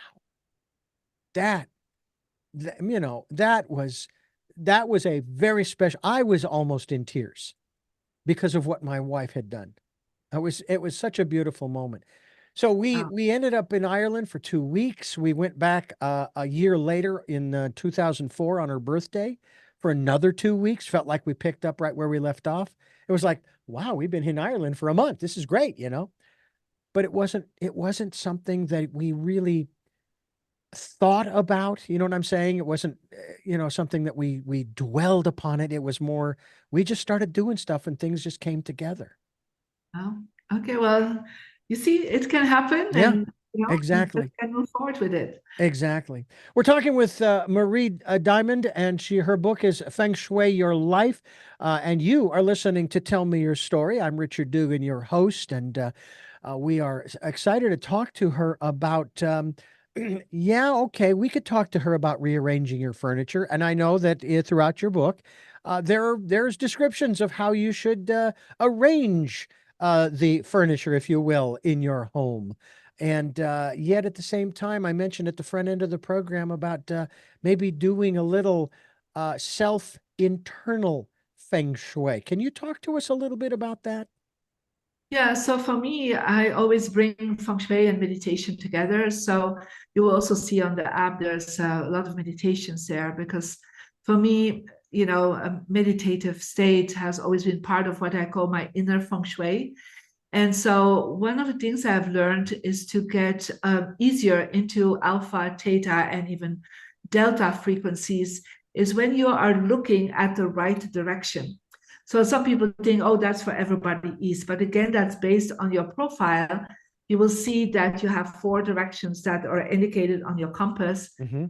that, you know, that was a very special. I was almost in tears because of what my wife had done. It was such a beautiful moment. So we Oh, we ended up in Ireland for 2 weeks. We went back a year later in 2004 on her birthday for another 2 weeks. Felt like we picked up right where we left off. It was like, wow, we've been in Ireland for a month. This is great, you know. But it wasn't something that we really thought about. You know what I'm saying? It wasn't, something that we dwelled upon it. It was more we just started doing stuff and things just came together. oh, okay. Well, you see, it can happen, Yeah, and you just exactly. can move forward with it. Exactly. We're talking with Marie Diamond, and her book is Feng Shui Your Life. And you are listening to Tell Me Your Story. I'm Richard Dugan, your host, and we are excited to talk to her about. Yeah, okay, we could talk to her about rearranging your furniture, and I know that throughout your book, there's descriptions of how you should arrange the furniture, if you will, in your home. And yet at the same time, I mentioned at the front end of the program about maybe doing a little self internal feng shui. Can you talk to us a little bit about that? Yeah, so for me, I always bring feng shui and meditation together. So you will also see on the app there's a lot of meditations there because for me, a meditative state has always been part of what I call my inner feng shui. And so one of the things I've learned is to get easier into alpha, theta, and even delta frequencies is when you are looking at the right direction. So some people think, oh, that's for everybody east. But again, that's based on your profile. You will see that you have 4 directions that are indicated on your compass: Hmm.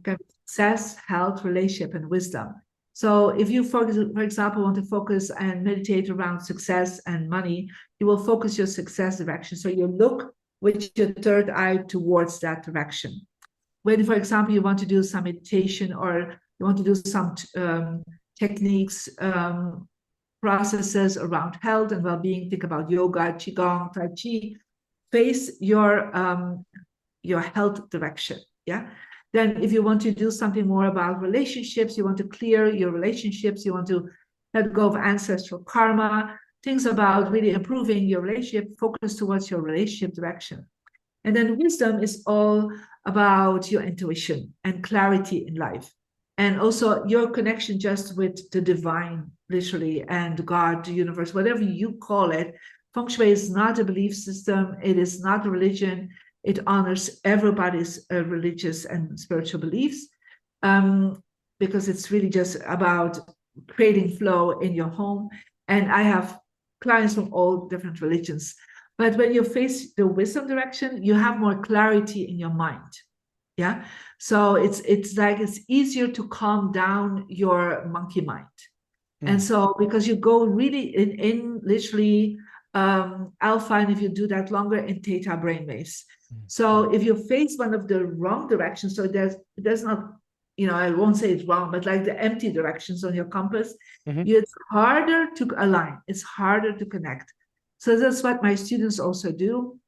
success, health, relationship, and wisdom. So if you, for example, want to focus and meditate around success and money, you will focus your success direction. So you look with your third eye towards that direction. When, for example, you want to do some meditation or you want to do some techniques, processes around health and well-being, think about yoga, qigong, tai chi, face your health direction. Yeah. Then if you want to do something more about relationships, you want to clear your relationships, you want to let go of ancestral karma, things about really improving your relationship, focus towards your relationship direction. And then wisdom is all about your intuition and clarity in life. And also your connection just with the divine, literally, and God, the universe, whatever you call it. Feng Shui is not a belief system, it is not a religion. It honors everybody's religious and spiritual beliefs because it's really just about creating flow in your home. And I have clients from all different religions. But when you face the wisdom direction, you have more clarity in your mind. Yeah. So it's like it's easier to calm down your monkey mind. And Mm. so because you go really in literally alpha, and if you do that longer in theta brainwaves. Mm. So if you face one of the wrong directions, so there's not, I won't say it's wrong, but like the empty directions on your compass, Mm-hmm. it's harder to align, it's harder to connect. So that's what my students also do.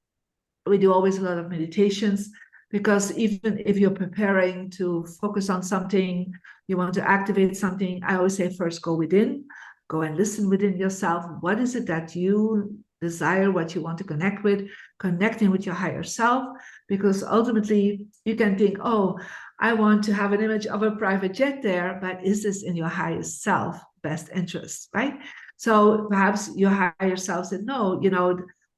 We do always a lot of meditations because even if you're preparing to focus on something, you want to activate something, I always say first go within, go and listen within yourself. What is it that you desire, what you want to connect with, connecting with your higher self? Because ultimately you can think, oh, I want to have an image of a private jet there, but is this in your highest self best interest, right? So perhaps your higher self said, no,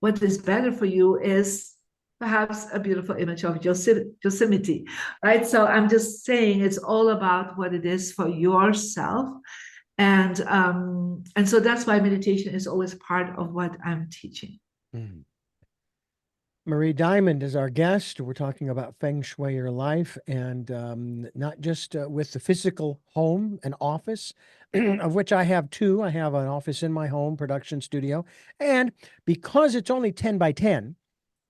what is better for you is perhaps a beautiful image of Yosemite, right? So I'm just saying it's all about what it is for yourself. And so that's why meditation is always part of what I'm teaching. Mm. Marie Diamond is our guest. We're talking about Feng Shui Your Life, and not just with the physical home and office, of which I have two. I have an office in my home, production studio. And because it's only 10 by 10,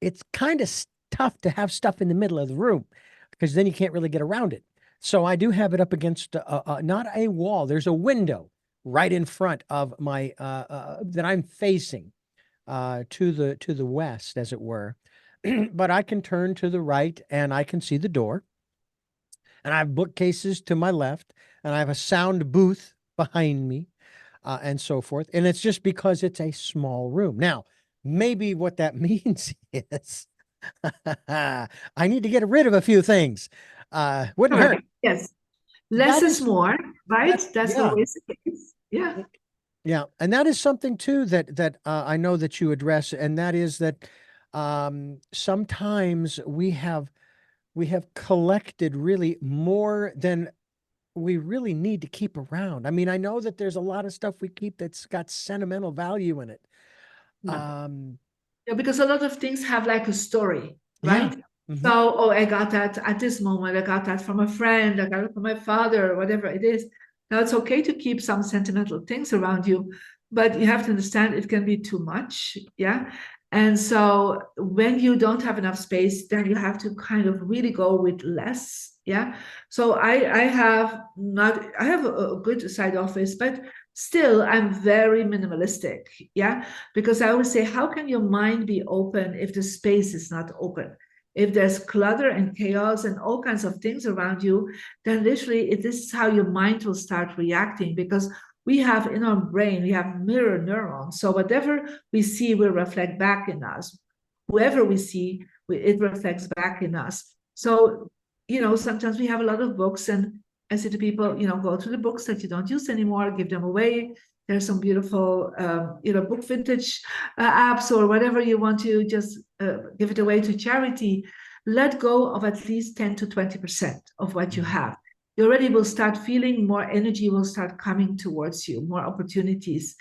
it's kind of tough to have stuff in the middle of the room because then you can't really get around it. So I do have it up against not a wall. There's a window right in front of my that I'm facing. to the west, as it were. But I can turn to the right and I can see the door. And I have bookcases to my left, and I have a sound booth behind me, and so forth. And it's just because it's a small room. Now, maybe what that means is I need to get rid of a few things. Wouldn't hurt. Correct. Yes. Less That is is more, right? that. That's Yeah. always the case. Yeah. Yeah, and that is something too that I know that you address, and that is that sometimes we have collected really more than we really need to keep around. I mean, I know that there's a lot of stuff we keep that's got sentimental value in it. Yeah. Um, Yeah, because a lot of things have like a story, yeah. right? Hmm. So, oh, I got that at this moment. I got that from a friend. I got it from my father, or whatever it is. Now, it's okay to keep some sentimental things around you, but you have to understand it can be too much. Yeah. And so, when you don't have enough space, then you have to kind of really go with less. Yeah. So, I have a good side office, but still, I'm very minimalistic. Yeah, because I always say, how can your mind be open if the space is not open? If there's clutter and chaos and all kinds of things around you, then literally this is how your mind will start reacting, because we have in our brain, we have mirror neurons. So whatever we see will reflect back in us. Whoever we see, it reflects back in us. So, sometimes we have a lot of books, and I say to people, go to the books that you don't use anymore, give them away. There's some beautiful, book vintage apps, or whatever you want to just give it away to charity. Let go of at least 10 to 20% of what you Mhm. have. You already will start feeling more energy will start coming towards you, more opportunities.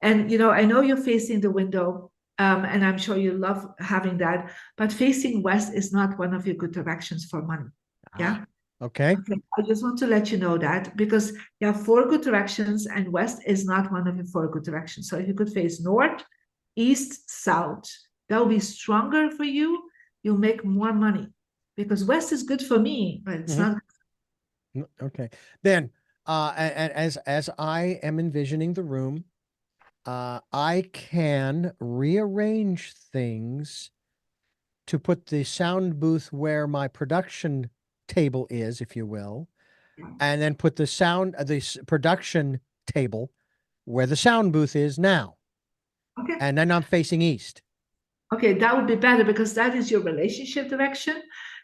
And, I know you're facing the window, and I'm sure you love having that, but facing west is not one of your good directions for money. Ah, Yeah. okay. Okay, I just want to let you know that, because you have four good directions and west is not one of your four good directions. So if you could face north, east, south, that will be stronger for you. You'll make more money, because west is good for me, but it's Mhm. not. Okay. Then, as I am envisioning the room, I can rearrange things to put the sound booth where my production table is, if you will, and then put the production table where the sound booth is now, Okay. and then I'm facing east. Okay, that would be better, because that is your relationship direction.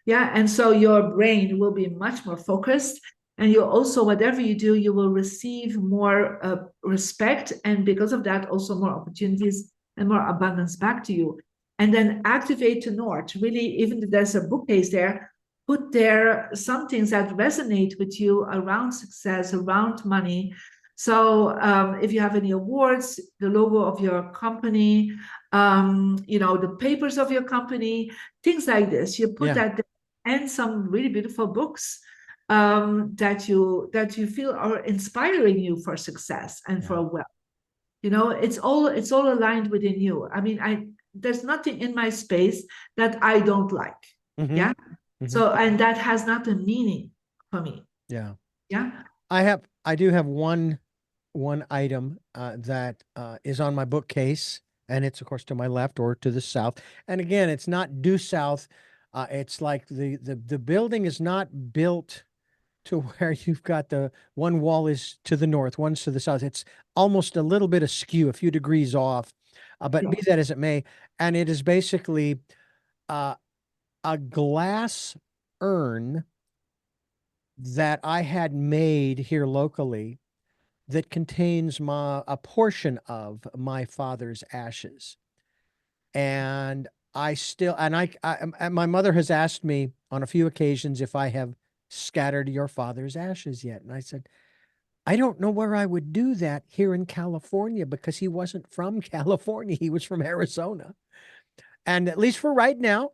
Yeah. And so your brain will be much more focused. And you also, whatever you do, you will receive more respect. And because of that, also more opportunities and more abundance back to you. And then activate to north. Really, even if there's a bookcase there, put there some things that resonate with you around success, around money. So if you have any awards, the logo of your company, the papers of your company, things like this. You put Yeah, that there, and some really beautiful books that you feel are inspiring you for success and yeah. for wealth. It's all aligned within you. I mean, there's nothing in my space that I don't like. Hmm. Yeah. Hmm. So, and that has not a meaning for me. Yeah. Yeah. I do have one item that is on my bookcase, and it's of course to my left or to the south. And again, it's not due south. It's like the building is not built to where you've got the one wall is to the north, one's to the south. It's almost a little bit askew, a few degrees off. But be Yeah. that as it may, and it is basically uh, a glass urn that I had made here locally that contains a portion of my father's ashes. And my mother has asked me on a few occasions if I have scattered your father's ashes yet. And I said, I don't know where I would do that here in California, because he wasn't from California. He was from Arizona. And at least for right now,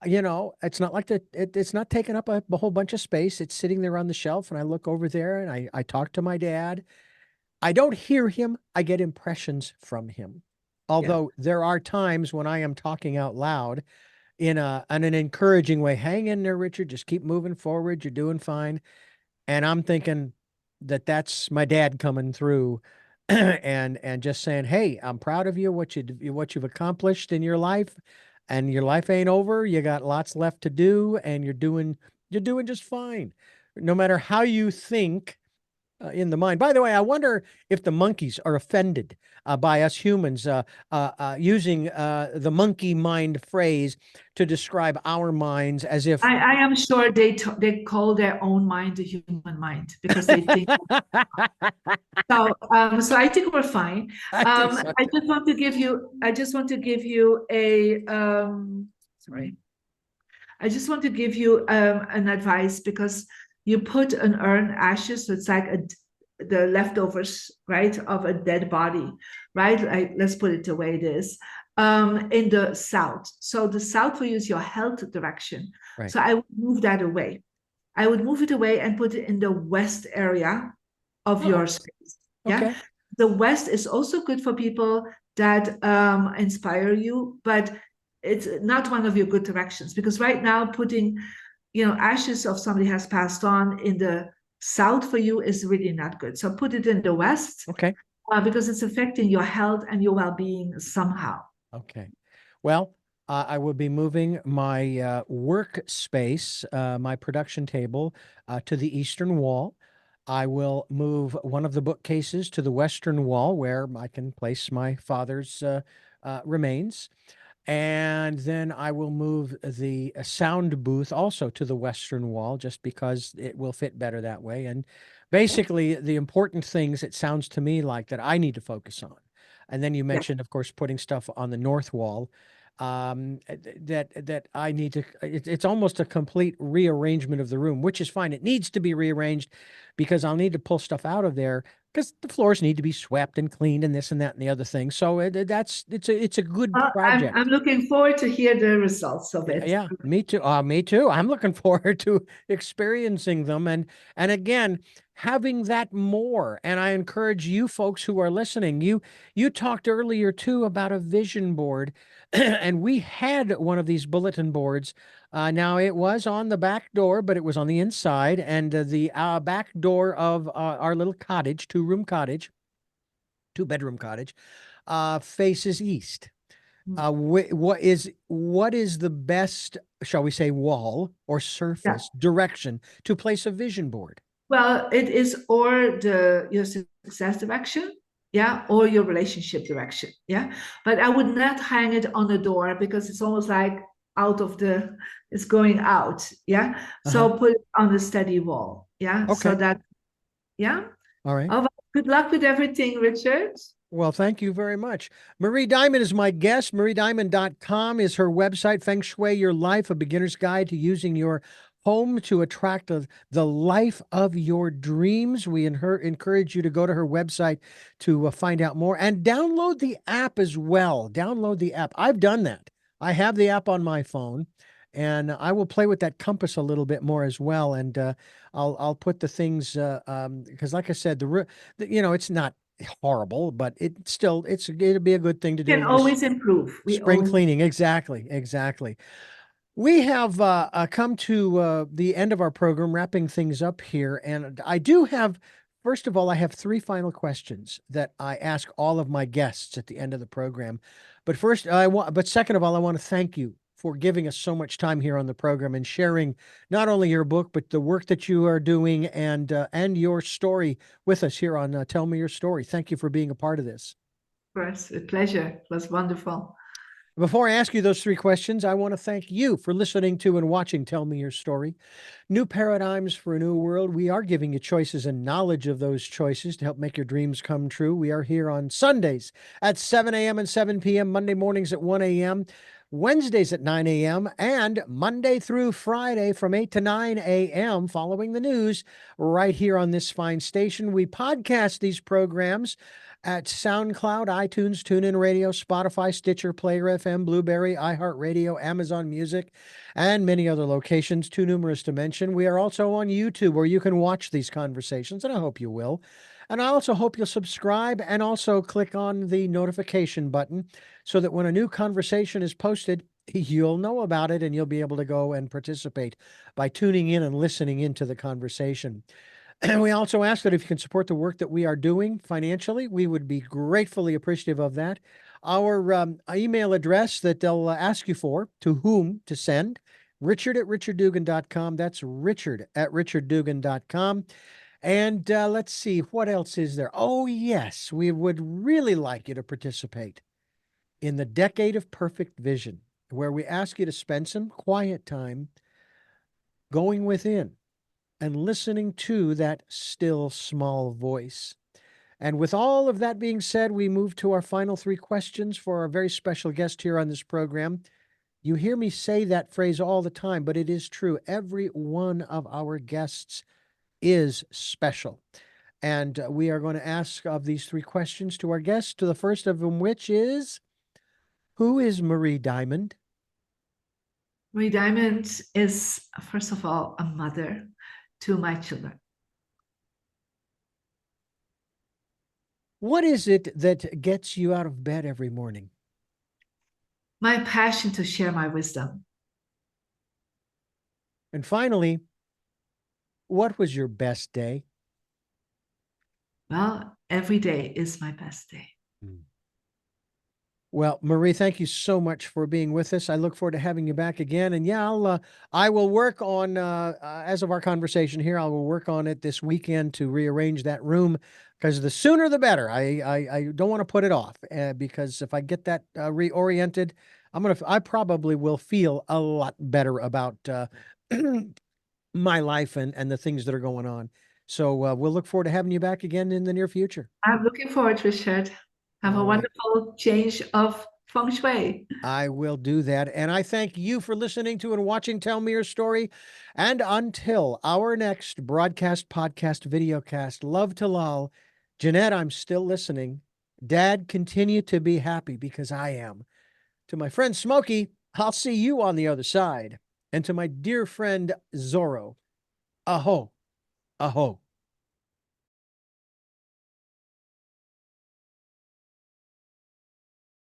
it's not like it's not taking up a whole bunch of space. It's sitting there on the shelf, and I look over there and I talk to my dad. I don't hear him. I get impressions from him. Yeah. Although there are times when I am talking out loud in an encouraging way. Hang in there, Richard. Just keep moving forward. You're doing fine. And I'm thinking that that's my dad coming through. and just saying, hey, I'm proud of you, what you've accomplished in your life, and your life ain't over. You got lots left to do, and you're doing just fine, no matter how you think in the mind. By the way, I wonder if the monkeys are offended by us humans using the monkey mind phrase to describe our minds as if. I am sure they call their own mind the human mind because they think so. So I think we're fine. I think so I too. just want to give you. I just want to give you a. Sorry. I just want to give you an advice because you put an urn ashes, so it's like the leftovers, right, of a dead body, right? Like, let's put it the way it is, in the south. So the south for you is your health direction. Right. So I would move that away. I would move it away and put it in the west area of Oh, your space. Yeah. okay. The west is also good for people that inspire you, but it's not one of your good directions because right now putting ashes of somebody has passed on in the south for you is really not good. So put it in the west Okay. because it's affecting your health and your well-being somehow. Okay. Well, I will be moving my workspace, my production table, to the eastern wall. I will move one of the bookcases to the western wall where I can place my father's remains. And then I will move the sound booth also to the western wall just because it will fit better that way. And basically, the important things, it sounds to me like, that I need to focus on. And then you Yeah. mentioned, of course, putting stuff on the north wall. That I need to. It's almost a complete rearrangement of the room, which is fine. It needs to be rearranged because I'll need to pull stuff out of there because the floors need to be swept and cleaned and this and that and the other thing. So it's a good I'm project. looking forward to hear the results of Yeah, it. yeah, me too. Me too. I'm looking forward to experiencing them and again having that more. And I encourage you folks who are listening. You talked earlier too about a vision board, and we had one of these bulletin boards. Now it was on the back door, but it was on the inside, and the back door of our little cottage, two-room cottage, two-bedroom cottage, faces east. What is the best, shall we say, wall or Yeah. surface direction to place a vision board? Well, it is or your success direction, yeah, or your relationship direction, yeah. But I would not hang it on the door because it's almost like it's going out, yeah. Uh-huh. So put it on the steady wall, yeah. So Okay. that, yeah. All right. Oh, well, good luck with everything, Richard. Well, thank you very much. Marie Diamond is my guest. MarieDiamond.com is her website. Feng Shui Your Life, a beginner's guide to using your home to attract the life of your dreams. We encourage you to go to her website to find out more and download the app as well. Download the app. I've done that. I have the app on my phone. And I will play with that compass a little bit more as well, and I'll put the things because, like I said, it's not horrible, but it'll be a good thing to Can do. Just always improve. We spring always cleaning, exactly, exactly. We have come to the end of our program, wrapping things up here, and I do have. First of all, I have three final questions that I ask all of my guests at the end of the program. But second of all, I want to thank you for giving us so much time here on the program and sharing not only your book but the work that you are doing and your story with us here on Tell Me Your Story. Thank you for being a part of this. of course, a pleasure. It was wonderful. Before I ask you those three questions, I want to thank you for listening to and watching Tell Me Your Story. New paradigms for a new world. We are giving you choices and knowledge of those choices to help make your dreams come true. We are here on Sundays at 7 a.m. and 7 p.m., Monday mornings at 1 a.m., Wednesdays at 9 a.m., and Monday through Friday from 8 to 9 a.m. following the news right here on this fine station. We podcast these programs at SoundCloud, iTunes, TuneIn Radio, Spotify, Stitcher, Player FM, Blueberry, iHeartRadio, Amazon Music, and many other locations, too numerous to mention. We are also on YouTube where you can watch these conversations, and I hope you will. And I also hope you'll subscribe and also click on the notification button so that when a new conversation is posted, you'll know about it and you'll be able to go and participate by tuning in and listening into the conversation. And we also ask that if you can support the work that we are doing financially, we would be gratefully appreciative of that. Our email address that they'll ask you for, to whom to send, richard@richarddugan.com. That's richard@richarddugan.com. And let's see, what else is there? Oh, yes, we would really like you to participate in the Decade of Perfect Vision, where we ask you to spend some quiet time going within and listening to that still small voice. And with all of that being said, we move to our final three questions for our very special guest here on this program. You hear me say that phrase all the time, but it is true. Every one of our guests is special. And we are going to ask of these three questions to our guests, to the first of them, which is, who is Marie Diamond? Marie Diamond is, first of all, a mother to my children. What is it that gets you out of bed every morning? My passion to share my wisdom. And finally, what was your best day? Well, every day is my best day. Well, Marie, thank you so much for being with us. I look forward to having you back again. And yeah, I will work on, as of our conversation here, I will work on it this weekend to rearrange that room, because the sooner the better. I don't want to put it off, because if I get that reoriented, I probably will feel a lot better about my life and the things that are going on. So we'll look forward to having you back again in the near future. I'm looking forward, Richard. Have a All right. wonderful change of Feng Shui. I will do that. And I thank you for listening to and watching Tell Me Your Story. And until our next broadcast, podcast, videocast, love to lull. Jeanette, I'm still listening. Dad, continue to be happy, because I am. To my friend Smokey, I'll see you on the other side. And to my dear friend Zorro, aho, aho.